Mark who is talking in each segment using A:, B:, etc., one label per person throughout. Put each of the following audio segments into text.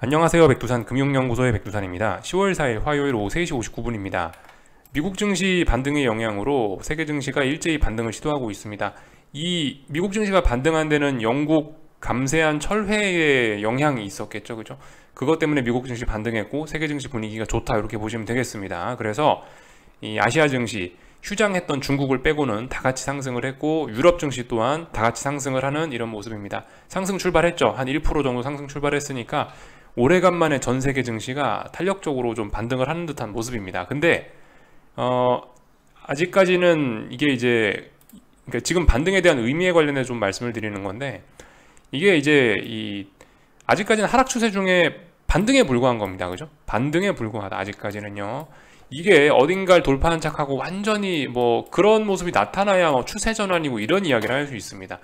A: 안녕하세요. 백두산 금융연구소의 백두산입니다. 10월 4일 화요일 오후 3시 59분입니다. 미국 증시 반등의 영향으로 세계 증시가 일제히 반등을 시도하고 있습니다. 이 미국 증시가 반등한 데는 영국 감세한 철회의 영향이 있었겠죠. 그죠? 그것 때문에 미국 증시 반등했고 세계 증시 분위기가 좋다 이렇게 보시면 되겠습니다. 그래서 이 아시아 증시 휴장했던 중국을 빼고는 다 같이 상승을 했고 유럽 증시 또한 다 같이 상승을 하는 이런 모습입니다. 상승 출발했죠. 한 1% 정도 상승 출발했으니까 오래간만에 전 세계 증시가 탄력적으로 좀 반등을 하는 듯한 모습입니다. 근데 아직까지는 이게 이제 그러니까 지금 반등에 대한 의미에 관련해 좀 말씀을 드리는 건데 이게 이제 아직까지는 하락 추세 중에 반등에 불과한 겁니다. 그죠? 반등에 불과하다. 아직까지는요. 이게 어딘가를 돌파한 척하고 완전히 뭐 그런 모습이 나타나야 뭐 추세 전환이고 이런 이야기를 할 수 있습니다.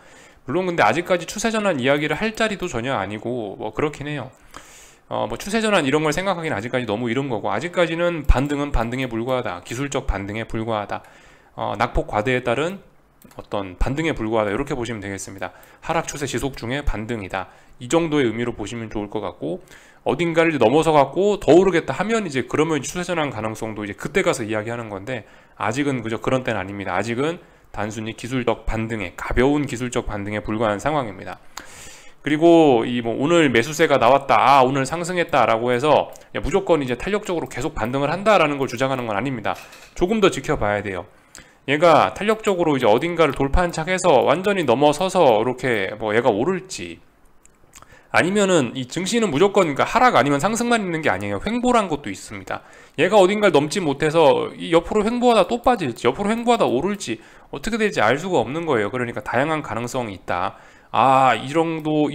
A: 물론 근데 아직까지 추세 전환 이야기를 할 자리도 전혀 아니고 뭐 그렇긴 해요. 뭐 추세 전환 이런 걸 생각하기는 아직까지 너무 이른 거고 아직까지는 반등은 반등에 불과하다. 기술적 반등에 불과하다. 낙폭 과대에 따른 어떤 반등에 불과하다. 이렇게 보시면 되겠습니다. 하락 추세 지속 중에 반등이다. 이 정도의 의미로 보시면 좋을 것 같고 어딘가를 넘어서 갖고 더 오르겠다 하면 이제 그러면 추세 전환 가능성도 이제 그때 가서 이야기하는 건데 아직은 그저 그런 때는 아닙니다. 아직은 단순히 기술적 반등에 가벼운 기술적 반등에 불과한 상황입니다. 그리고 뭐 오늘 매수세가 나왔다, 오늘 상승했다라고 해서 무조건 이제 탄력적으로 계속 반등을 한다라는 걸 주장하는 건 아닙니다. 조금 더 지켜봐야 돼요. 얘가 탄력적으로 이제 어딘가를 돌파한 척해서 완전히 넘어서서 이렇게 뭐 얘가 오를지 아니면은 이 증시는 무조건 그러니까 하락 아니면 상승만 있는 게 아니에요. 횡보란 것도 있습니다. 얘가 어딘가를 넘지 못해서 이 옆으로 횡보하다 또 빠질지, 옆으로 횡보하다 오를지 어떻게 될지 알 수가 없는 거예요. 그러니까 다양한 가능성이 있다. 이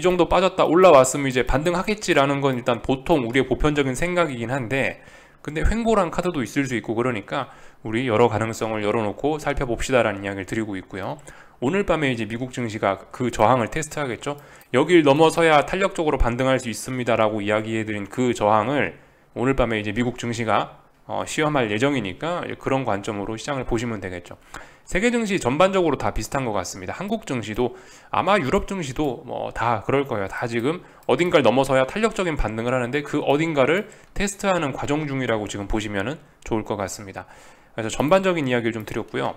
A: 정도 빠졌다 올라왔으면 이제 반등하겠지라는 건 일단 보통 우리의 보편적인 생각이긴 한데 근데 횡보란 카드도 있을 수 있고 그러니까 우리 여러 가능성을 열어놓고 살펴봅시다라는 이야기를 드리고 있고요. 오늘 밤에 이제 미국 증시가 그 저항을 테스트하겠죠. 여길 넘어서야 탄력적으로 반등할 수 있습니다라고 이야기해드린 그 저항을 오늘 밤에 이제 미국 증시가 시험할 예정이니까 그런 관점으로 시장을 보시면 되겠죠. 세계 증시 전반적으로 다 비슷한 것 같습니다. 한국 증시도 아마 유럽 증시도 뭐 다 그럴 거예요. 다 지금 어딘가를 넘어서야 탄력적인 반등을 하는데 그 어딘가를 테스트하는 과정 중이라고 지금 보시면 좋을 것 같습니다. 그래서 전반적인 이야기를 좀 드렸고요.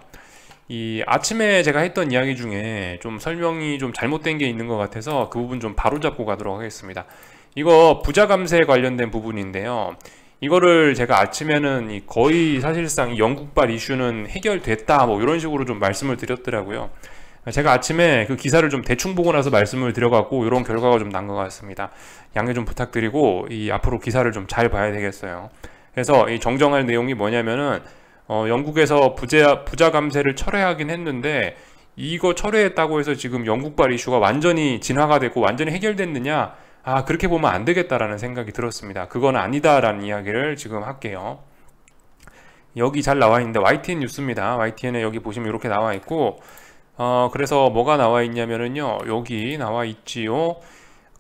A: 이 아침에 제가 했던 이야기 중에 좀 설명이 좀 잘못된 게 있는 것 같아서 그 부분 좀 바로잡고 가도록 하겠습니다. 이거 부자 감세 관련된 부분인데요. 이거를 제가 아침에는 거의 사실상 영국발 이슈는 해결됐다 뭐 이런 식으로 좀 말씀을 드렸더라고요. 제가 아침에 그 기사를 좀 대충 보고 나서 말씀을 드려갖고 이런 결과가 좀 난 것 같습니다. 양해 좀 부탁드리고 앞으로 기사를 좀 잘 봐야 되겠어요. 그래서 이 정정할 내용이 뭐냐면은 영국에서 부자 감세를 철회하긴 했는데 이거 철회했다고 해서 지금 영국발 이슈가 완전히 진화가 됐고 완전히 해결됐느냐? 그렇게 보면 안 되겠다라는 생각이 들었습니다. 그건 아니다라는 이야기를 지금 할게요. 여기 잘 나와 있는데 YTN 뉴스입니다. YTN에 여기 보시면 이렇게 나와 있고 그래서 뭐가 나와 있냐면은요. 여기 나와 있지요.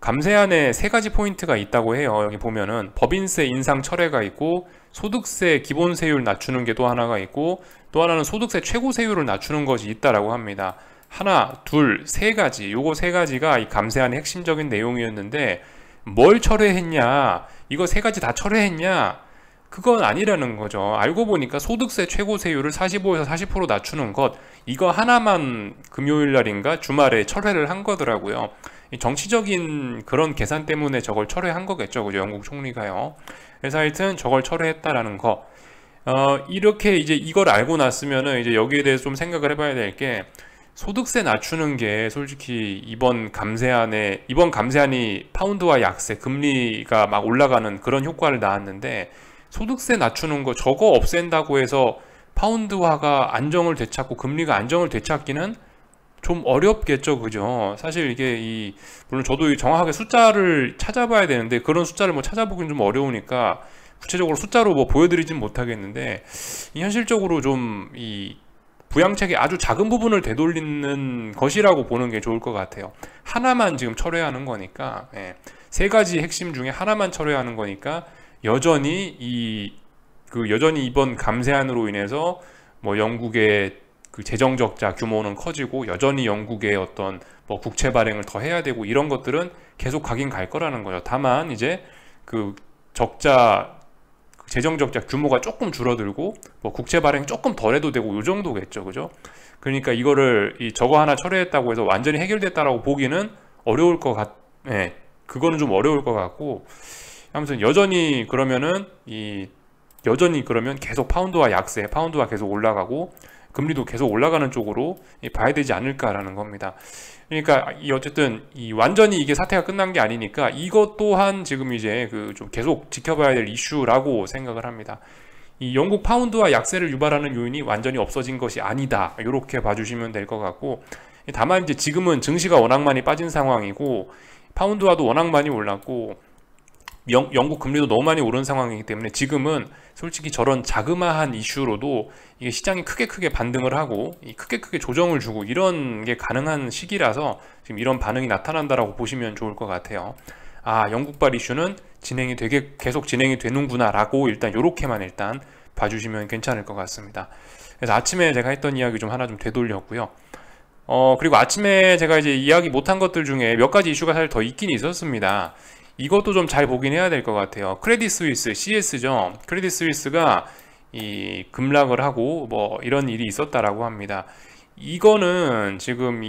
A: 감세안에 세 가지 포인트가 있다고 해요. 여기 보면은 법인세 인상 철회가 있고 소득세 기본세율 낮추는 게 또 하나가 있고 또 하나는 소득세 최고세율을 낮추는 것이 있다라고 합니다. 하나, 둘, 세 가지. 요거 세 가지가 이 감세안의 핵심적인 내용이었는데 뭘 철회했냐? 이거 세 가지 다 철회했냐? 그건 아니라는 거죠. 알고 보니까 소득세 최고세율을 45에서 40% 낮추는 것 이거 하나만 금요일 날인가 주말에 철회를 한 거더라고요. 정치적인 그런 계산 때문에 저걸 철회한 거겠죠. 그죠? 영국 총리가요. 그래서 하여튼 저걸 철회했다라는 거. 이렇게 이제 이걸 알고 났으면은 이제 여기에 대해서 좀 생각을 해봐야 될 게 소득세 낮추는 게 솔직히 이번 감세안이 파운드화 약세, 금리가 막 올라가는 그런 효과를 낳았는데 소득세 낮추는 거 저거 없앤다고 해서 파운드화가 안정을 되찾고 금리가 안정을 되찾기는 좀 어렵겠죠, 그죠? 사실 이게 물론 저도 정확하게 숫자를 찾아봐야 되는데 그런 숫자를 뭐 찾아보기는 좀 어려우니까 구체적으로 숫자로 뭐 보여드리진 못하겠는데 현실적으로 좀 부양책의 아주 작은 부분을 되돌리는 것이라고 보는 게 좋을 것 같아요. 하나만 지금 철회하는 거니까 세 가지 핵심 중에 하나만 철회하는 거니까 여전히 이번 감세안으로 인해서 뭐 영국의 그 재정 적자 규모는 커지고 여전히 영국의 어떤 뭐 국채 발행을 더 해야 되고 이런 것들은 계속 가긴 갈 거라는 거죠. 다만 이제 그 적자, 재정 적자 규모가 조금 줄어들고 뭐 국채 발행이 조금 덜 해도 되고 요 정도겠죠, 그죠? 그러니까 이거를 저거 하나 철회했다고 해서 완전히 해결됐다라고 보기는 어려울 것 예, 그거는 좀 어려울 것 같고, 아무튼 여전히 그러면 계속 파운드와 약세, 파운드가 계속 올라가고 금리도 계속 올라가는 쪽으로 봐야 되지 않을까라는 겁니다. 그러니까 어쨌든 완전히 이게 사태가 끝난 게 아니니까 이것 또한 지금 이제 좀 계속 지켜봐야 될 이슈라고 생각을 합니다. 이 영국 파운드와 약세를 유발하는 요인이 완전히 없어진 것이 아니다, 이렇게 봐주시면 될 것 같고, 다만 이제 지금은 증시가 워낙 많이 빠진 상황이고 파운드화도 워낙 많이 올랐고 영국 금리도 너무 많이 오른 상황이기 때문에 지금은 솔직히 저런 자그마한 이슈로도 이게 시장이 크게 반등을 하고 크게 조정을 주고 이런 게 가능한 시기라서 지금 이런 반응이 나타난다라고 보시면 좋을 것 같아요. 아, 영국발 이슈는 계속 진행이 되는구나 라고 일단 요렇게만 봐주시면 괜찮을 것 같습니다. 그래서 아침에 제가 했던 이야기 좀 하나 좀 되돌렸고요. 그리고 아침에 제가 이제 이야기 못한 것들 중에 몇 가지 이슈가 사실 더 있긴 있었습니다. 이것도 좀 잘 보긴 해야 될 것 같아요. 크레딧 스위스, CS죠. 크레딧 스위스가 급락을 하고 뭐 이런 일이 있었다라고 합니다. 이거는 지금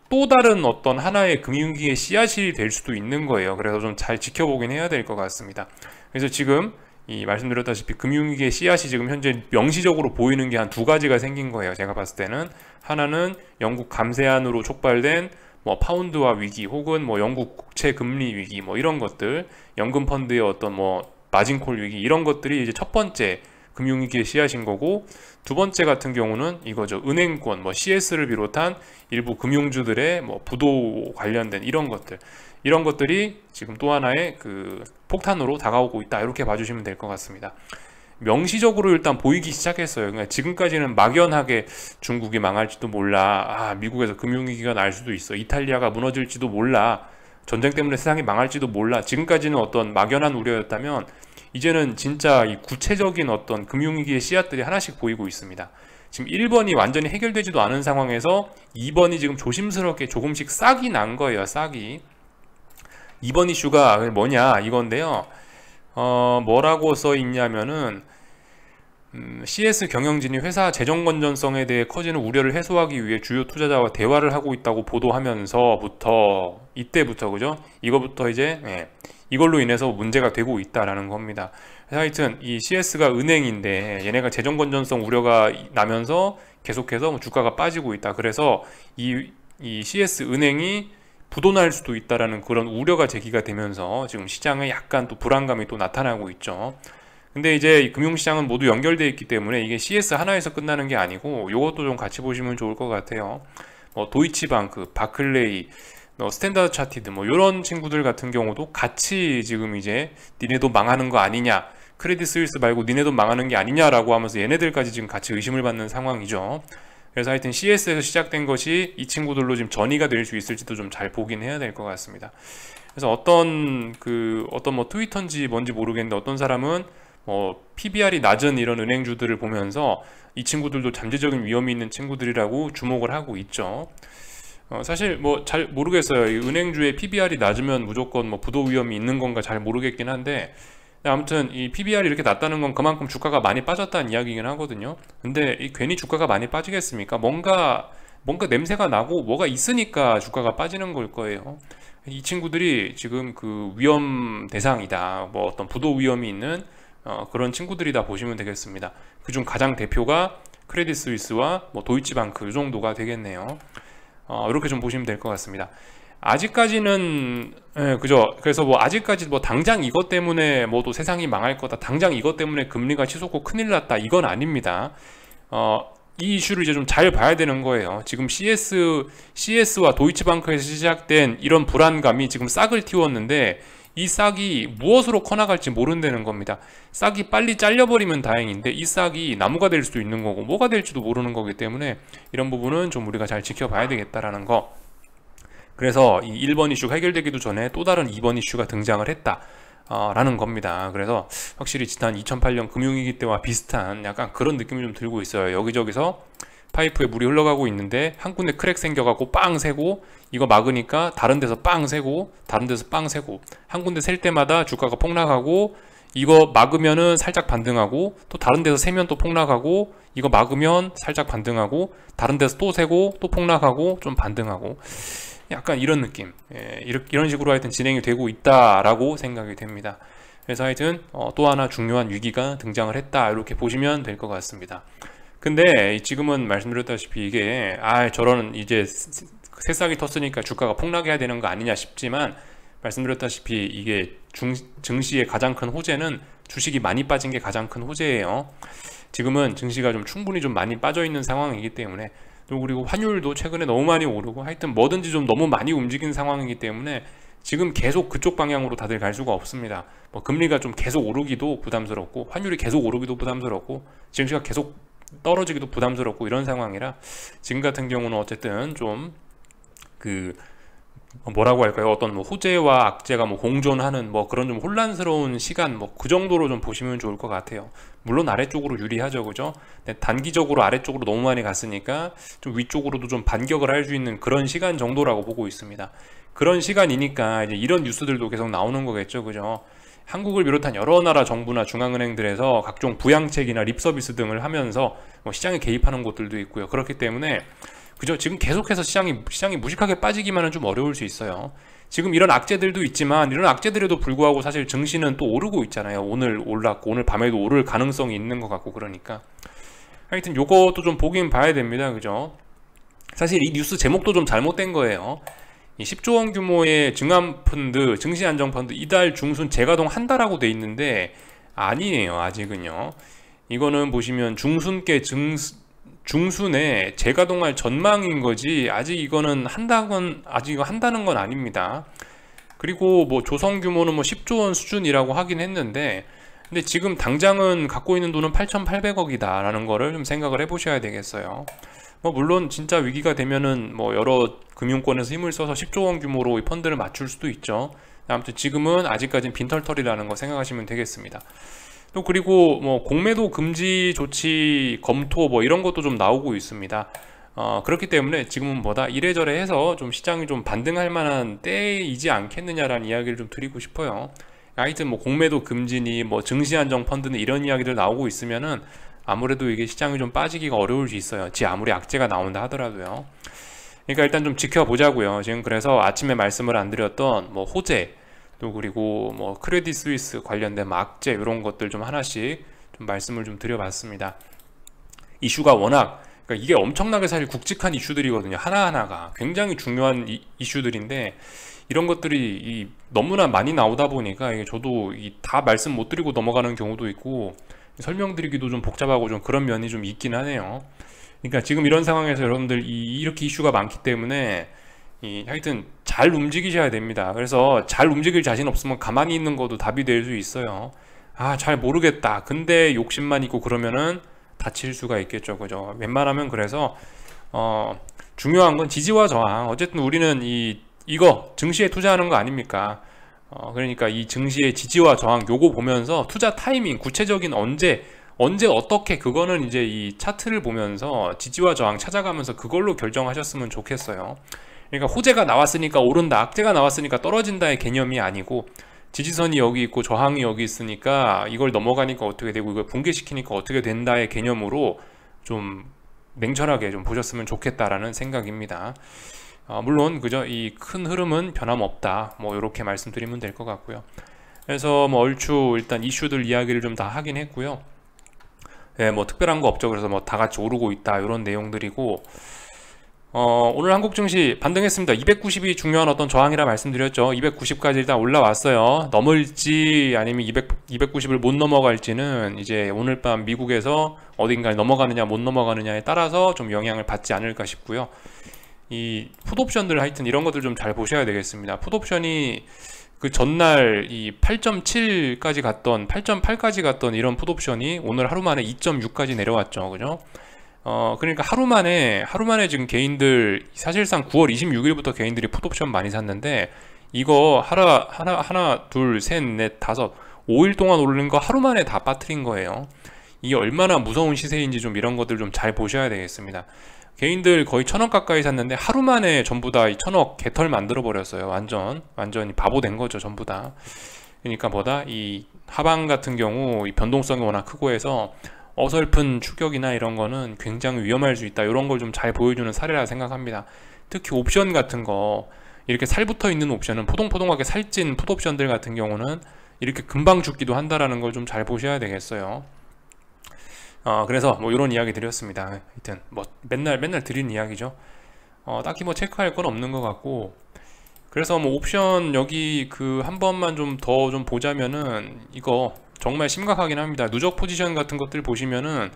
A: 또 다른 어떤 하나의 금융위기의 씨앗이 될 수도 있는 거예요. 그래서 좀 잘 지켜보긴 해야 될 것 같습니다. 그래서 지금 말씀드렸다시피 금융위기의 씨앗이 지금 현재 명시적으로 보이는 게 한 두 가지가 생긴 거예요. 제가 봤을 때는 하나는 영국 감세안으로 촉발된 뭐 파운드화 위기, 혹은 뭐 영국 국채 금리 위기, 뭐 이런 것들, 연금 펀드의 어떤 뭐 마진콜 위기, 이런 것들이 이제 첫 번째 금융위기의 씨앗인 거고, 두 번째 같은 경우는 이거죠. 은행권, 뭐 CS를 비롯한 일부 금융주들의 뭐 부도 관련된 이런 것들이 지금 또 하나의 폭탄으로 다가오고 있다, 이렇게 봐주시면 될 것 같습니다. 명시적으로 일단 보이기 시작했어요. 그러니까 지금까지는 막연하게 중국이 망할지도 몰라, 미국에서 금융위기가 날 수도 있어, 이탈리아가 무너질지도 몰라, 전쟁 때문에 세상이 망할지도 몰라, 지금까지는 어떤 막연한 우려였다면 이제는 진짜 이 구체적인 어떤 금융위기의 씨앗들이 하나씩 보이고 있습니다. 지금 1번이 완전히 해결되지도 않은 상황에서 2번이 지금 조심스럽게 조금씩 싹이 난 거예요. 싹이. 2번 이슈가 뭐냐 이건데요. 뭐라고 써 있냐면은 CS 경영진이 회사 재정 건전성에 대해 커지는 우려를 해소하기 위해 주요 투자자와 대화를 하고 있다고 보도하면서부터, 이때부터, 그죠? 이거부터 이제 이걸로 인해서 문제가 되고 있다라는 겁니다. 하여튼 이 CS가 은행인데 얘네가 재정 건전성 우려가 나면서 계속해서 주가가 빠지고 있다. 그래서 이 CS 은행이 부도날 수도 있다라는 그런 우려가 제기가 되면서 지금 시장에 약간 또 불안감이 또 나타나고 있죠. 근데 이제 금융시장은 모두 연결되어 있기 때문에 이게 CS 하나에서 끝나는 게 아니고 요것도 좀 같이 보시면 좋을 것 같아요. 도이치방크, 바클레이, 스탠다드 차티드 뭐 이런 친구들 같은 경우도 같이 지금 이제 니네도 망하는 거 아니냐, 크레딧 스위스 말고 니네도 망하는 게 아니냐라고 하면서 얘네들까지 지금 같이 의심을 받는 상황이죠. 그래서 하여튼 CS에서 시작된 것이 이 친구들로 지금 전이가 될 수 있을지도 좀 잘 보긴 해야 될 것 같습니다. 그래서 어떤 뭐 트위터인지 뭔지 모르겠는데 어떤 사람은 PBR이 낮은 이런 은행주들을 보면서 이 친구들도 잠재적인 위험이 있는 친구들이라고 주목을 하고 있죠. 사실 뭐 잘 모르겠어요. 이 은행주의 PBR이 낮으면 무조건 뭐 부도 위험이 있는 건가 잘 모르겠긴 한데, 아무튼 이 PBR이 이렇게 낮다는 건 그만큼 주가가 많이 빠졌다는 이야기긴 하거든요. 근데 괜히 주가가 많이 빠지겠습니까? 뭔가 냄새가 나고 뭐가 있으니까 주가가 빠지는 걸 거예요. 이 친구들이 지금 위험 대상이다, 뭐 어떤 부도 위험이 있는 그런 친구들이다 보시면 되겠습니다. 그중 가장 대표가 크레딧 스위스와 뭐 도이치방크 이 정도가 되겠네요. 이렇게 좀 보시면 될 것 같습니다. 아직까지는 그죠. 그래서 뭐 아직까지 뭐 당장 이것 때문에 뭐 또 세상이 망할 거다, 당장 이것 때문에 금리가 치솟고 큰일 났다, 이건 아닙니다. 이 이슈를 이제 좀 잘 봐야 되는 거예요. 지금 CS와 도이치방크에서 시작된 이런 불안감이 지금 싹을 틔웠는데 이 싹이 무엇으로 커나갈지 모른다는 겁니다. 싹이 빨리 잘려버리면 다행인데 이 싹이 나무가 될 수도 있는 거고 뭐가 될지도 모르는 거기 때문에 이런 부분은 좀 우리가 잘 지켜봐야 되겠다라는 거. 그래서 이 1번 이슈가 해결되기도 전에 또 다른 2번 이슈가 등장을 했다 라는 겁니다. 그래서 확실히 지난 2008년 금융위기 때와 비슷한 약간 그런 느낌이 좀 들고 있어요. 여기저기서 파이프에 물이 흘러가고 있는데 한 군데 크랙 생겨갖고 빵 새고, 이거 막으니까 다른 데서 빵 새고, 다른 데서 빵 새고, 한 군데 셀 때마다 주가가 폭락하고, 이거 막으면은 살짝 반등하고, 또 다른 데서 세면 또 폭락하고, 이거 막으면 살짝 반등하고, 다른 데서 또 세고 또 폭락하고 좀 반등하고, 약간 이런 느낌, 이런 식으로 하여튼 진행이 되고 있다라고 생각이 됩니다. 그래서 하여튼 또 하나 중요한 위기가 등장을 했다, 이렇게 보시면 될 것 같습니다. 근데 지금은 말씀드렸다시피 이게 저런 이제 새싹이 텄으니까 주가가 폭락해야 되는 거 아니냐 싶지만, 말씀드렸다시피 이게 증시의 가장 큰 호재는 주식이 많이 빠진 게 가장 큰 호재예요. 지금은 증시가 좀 충분히 좀 많이 빠져 있는 상황이기 때문에, 또 그리고 환율도 최근에 너무 많이 오르고, 하여튼 뭐든지 좀 너무 많이 움직인 상황이기 때문에 지금 계속 그쪽 방향으로 다들 갈 수가 없습니다. 뭐 금리가 좀 계속 오르기도 부담스럽고, 환율이 계속 오르기도 부담스럽고, 증시가 계속 떨어지기도 부담스럽고, 이런 상황이라 지금 같은 경우는 어쨌든 좀 뭐라고 할까요? 어떤 뭐 호재와 악재가 뭐 공존하는 뭐 그런 좀 혼란스러운 시간, 뭐 그 정도로 좀 보시면 좋을 것 같아요. 물론 아래쪽으로 유리하죠, 그죠? 근데 단기적으로 아래쪽으로 너무 많이 갔으니까 좀 위쪽으로도 좀 반격을 할 수 있는 그런 시간 정도라고 보고 있습니다. 그런 시간이니까 이제 이런 뉴스들도 계속 나오는 거겠죠, 그죠? 한국을 비롯한 여러 나라 정부나 중앙은행들에서 각종 부양책이나 립서비스 등을 하면서 뭐 시장에 개입하는 곳들도 있고요. 그렇기 때문에 그죠? 지금 계속해서 시장이 무식하게 빠지기만은 좀 어려울 수 있어요. 지금 이런 악재들도 있지만, 이런 악재들에도 불구하고 사실 증시는 또 오르고 있잖아요. 오늘 올랐고 오늘 밤에도 오를 가능성이 있는 것 같고, 그러니까 하여튼 요것도 좀 보긴 봐야 됩니다, 그죠? 사실 이 뉴스 제목도 좀 잘못된 거예요. 이 10조 원 규모의 증안펀드, 증시안정펀드 이달 중순 재가동한다라고 돼 있는데 아니에요, 아직은요. 이거는 보시면 중순에 재가동할 전망인 거지, 아직 이거는 한다는 건 아닙니다. 그리고 뭐 조성 규모는 뭐 10조 원 수준이라고 하긴 했는데, 근데 지금 당장은 갖고 있는 돈은 8,800억이다 라는 거를 좀 생각을 해보셔야 되겠어요. 뭐 물론 진짜 위기가 되면은 뭐 여러 금융권에서 힘을 써서 10조 원 규모로 이 펀드를 맞출 수도 있죠. 아무튼 지금은 아직까지는 빈털터리라는 거 생각하시면 되겠습니다. 또 그리고 뭐 공매도 금지 조치 검토 뭐 이런 것도 좀 나오고 있습니다. 그렇기 때문에 지금은 뭐다 이래저래 해서 좀 시장이 좀 반등할 만한 때이지 않겠느냐라는 이야기를 좀 드리고 싶어요. 하여튼 뭐 공매도 금지니 뭐 증시안정 펀드는 이런 이야기들 나오고 있으면은 아무래도 이게 시장이 좀 빠지기가 어려울 수 있어요. 아무리 악재가 나온다 하더라도요. 그러니까 일단 좀 지켜보자고요. 지금 그래서 아침에 말씀을 안 드렸던 뭐 호재, 또 그리고 뭐 크레딧 스위스 관련된 악재 이런 것들 좀 하나씩 좀 말씀을 좀 드려봤습니다. 이슈가 워낙, 그러니까 이게 엄청나게 사실 굵직한 이슈들이거든요. 하나하나가 굉장히 중요한 이슈들인데, 이런 것들이 너무나 많이 나오다 보니까 이게 저도 다 말씀 못 드리고 넘어가는 경우도 있고, 설명드리기도 좀 복잡하고 좀 그런 면이 좀 있긴 하네요. 그러니까 지금 이런 상황에서 여러분들 이렇게 이슈가 많기 때문에 하여튼 잘 움직이셔야 됩니다. 그래서 잘 움직일 자신 없으면 가만히 있는 것도 답이 될 수 있어요. 잘 모르겠다, 근데 욕심만 있고 그러면은 다칠 수가 있겠죠, 그죠? 웬만하면 그래서 중요한 건 지지와 저항. 어쨌든 우리는 이거 증시에 투자하는 거 아닙니까? 그러니까 이 증시의 지지와 저항 요거 보면서 투자 타이밍, 구체적인 언제 어떻게, 그거는 이제 이 차트를 보면서 지지와 저항 찾아가면서 그걸로 결정하셨으면 좋겠어요. 그러니까 호재가 나왔으니까 오른다, 악재가 나왔으니까 떨어진다의 개념이 아니고, 지지선이 여기 있고 저항이 여기 있으니까 이걸 넘어가니까 어떻게 되고 이걸 붕괴시키니까 어떻게 된다의 개념으로 좀 냉철하게 좀 보셨으면 좋겠다라는 생각입니다. 물론 그죠, 이 큰 흐름은 변함없다, 뭐 이렇게 말씀드리면 될 것 같고요. 그래서 뭐 얼추 일단 이슈들 이야기를 좀 다 하긴 했고요. 뭐 특별한 거 없죠. 그래서 뭐 다 같이 오르고 있다 이런 내용들이고, 오늘 한국 증시 반등했습니다. 290이 중요한 어떤 저항이라 말씀드렸죠. 290까지 일단 올라왔어요. 넘을지 아니면 290을 못 넘어갈지는 이제 오늘 밤 미국에서 어딘가에 넘어가느냐 못 넘어가느냐에 따라서 좀 영향을 받지 않을까 싶고요. 이 풋옵션들 하여튼 이런 것들 좀 잘 보셔야 되겠습니다. 풋옵션이 그 전날 이 8.7까지 갔던 8.8까지 갔던 이런 풋옵션이 오늘 하루 만에 2.6까지 내려왔죠, 그죠? 그러니까 하루 만에 지금 개인들 사실상 9월 26일부터 개인들이 풋옵션 많이 샀는데, 이거 하나 둘 셋 넷 다섯 5일 동안 오르는 거 하루 만에 다 빠뜨린 거예요. 이게 얼마나 무서운 시세인지 좀 이런 것들 좀 잘 보셔야 되겠습니다. 개인들 거의 1,000억 가까이 샀는데 하루 만에 전부 다 1,000억 개털 만들어 버렸어요. 완전히 바보 된 거죠, 전부 다. 그러니까 뭐다, 이 하방 같은 경우 이 변동성이 워낙 크고 해서 어설픈 추격이나 이런 거는 굉장히 위험할 수 있다, 이런 걸 좀 잘 보여주는 사례라 생각합니다. 특히 옵션 같은 거, 이렇게 살붙어 있는 옵션은, 포동포동하게 살찐 풋옵션들 같은 경우는 이렇게 금방 죽기도 한다라는 걸 좀 잘 보셔야 되겠어요. 그래서 뭐 이런 이야기 드렸습니다. 하여튼 뭐 맨날 드린 이야기죠. 딱히 뭐 체크할 건 없는 것 같고, 그래서 뭐 옵션 여기 그 한 번만 좀 더 좀 보자면은 이거 정말 심각하긴 합니다. 누적 포지션 같은 것들 보시면은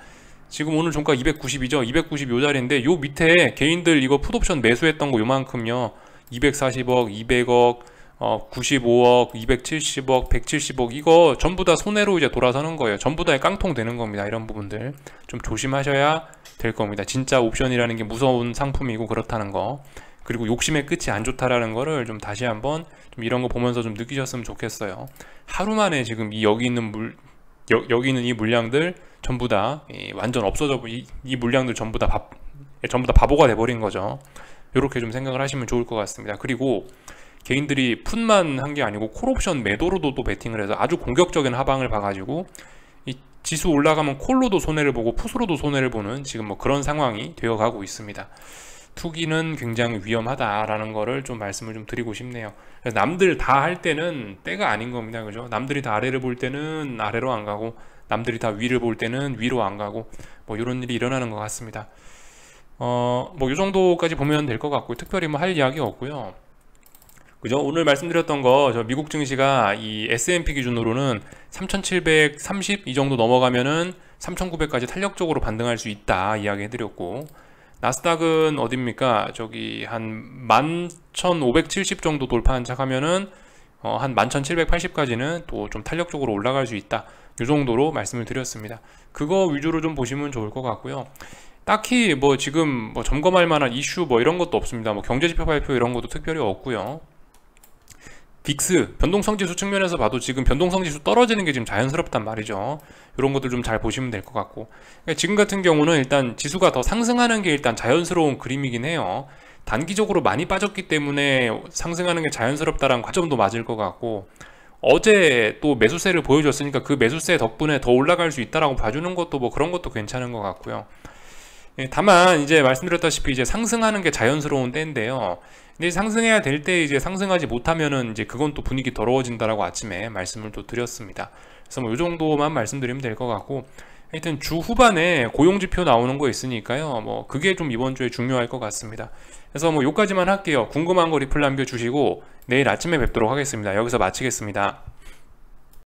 A: 지금 오늘 종가 290이죠. 290 요 자리인데 요 밑에 개인들 이거 풋옵션 매수했던 거 요만큼요. 240억, 200억, 95억, 270억, 170억, 이거 전부 다 손해로 이제 돌아서는 거예요. 전부 다 깡통 되는 겁니다. 이런 부분들 좀 조심하셔야 될 겁니다. 진짜 옵션이라는 게 무서운 상품이고 그렇다는 거, 그리고 욕심의 끝이 안 좋다라는 거를 좀 다시 한번 좀 이런 거 보면서 좀 느끼셨으면 좋겠어요. 하루 만에 지금 여기 있는 이 물량들 전부 다 완전 없어져, 이 물량들 전부 다 바보가 돼버린 거죠. 이렇게 좀 생각을 하시면 좋을 것 같습니다. 그리고 개인들이 풋만 한 게 아니고 콜옵션 매도로도 또 베팅을 해서 아주 공격적인 하방을 봐가지고 이 지수 올라가면 콜로도 손해를 보고 풋으로도 손해를 보는 지금 뭐 그런 상황이 되어가고 있습니다. 투기는 굉장히 위험하다라는 거를 좀 말씀을 좀 드리고 싶네요. 그래서 남들 다 할 때는 때가 아닌 겁니다. 그죠? 남들이 다 아래를 볼 때는 아래로 안 가고, 남들이 다 위를 볼 때는 위로 안 가고, 뭐 이런 일이 일어나는 것 같습니다. 뭐 이 정도까지 보면 될 것 같고요. 특별히 뭐 할 이야기 없고요. 그죠? 오늘 말씀드렸던 거, 저 미국 증시가 이 S&P 기준으로는 3,730 이 정도 넘어가면은 3,900까지 탄력적으로 반등할 수 있다 이야기 해드렸고, 나스닥은 어딥니까? 저기 한 11,570 정도 돌파한 척 하면은 한 11,780까지는 또 좀 탄력적으로 올라갈 수 있다, 이 정도로 말씀을 드렸습니다. 그거 위주로 좀 보시면 좋을 것 같고요. 딱히 뭐 지금 뭐 점검할 만한 이슈 뭐 이런 것도 없습니다. 뭐 경제지표 발표 이런 것도 특별히 없고요. 빅스 변동성지수 측면에서 봐도 지금 변동성지수 떨어지는 게 지금 자연스럽단 말이죠. 이런 것들 좀 잘 보시면 될 것 같고, 그러니까 지금 같은 경우는 일단 지수가 더 상승하는 게 일단 자연스러운 그림이긴 해요. 단기적으로 많이 빠졌기 때문에 상승하는 게 자연스럽다라는 관점도 맞을 것 같고, 어제 또 매수세를 보여줬으니까 그 매수세 덕분에 더 올라갈 수 있다라고 봐주는 것도 뭐 그런 것도 괜찮은 것 같고요. 다만 이제 말씀드렸다시피 이제 상승하는 게 자연스러운 때인데요. 근데 상승해야 될 때 이제 상승하지 못하면은 이제 그건 또 분위기 더러워진다라고 아침에 말씀을 또 드렸습니다. 그래서 뭐 이 정도만 말씀드리면 될 것 같고, 하여튼 주 후반에 고용지표 나오는 거 있으니까요. 뭐 그게 좀 이번 주에 중요할 것 같습니다. 그래서 뭐 요까지만 할게요. 궁금한 거 리플 남겨주시고 내일 아침에 뵙도록 하겠습니다. 여기서 마치겠습니다.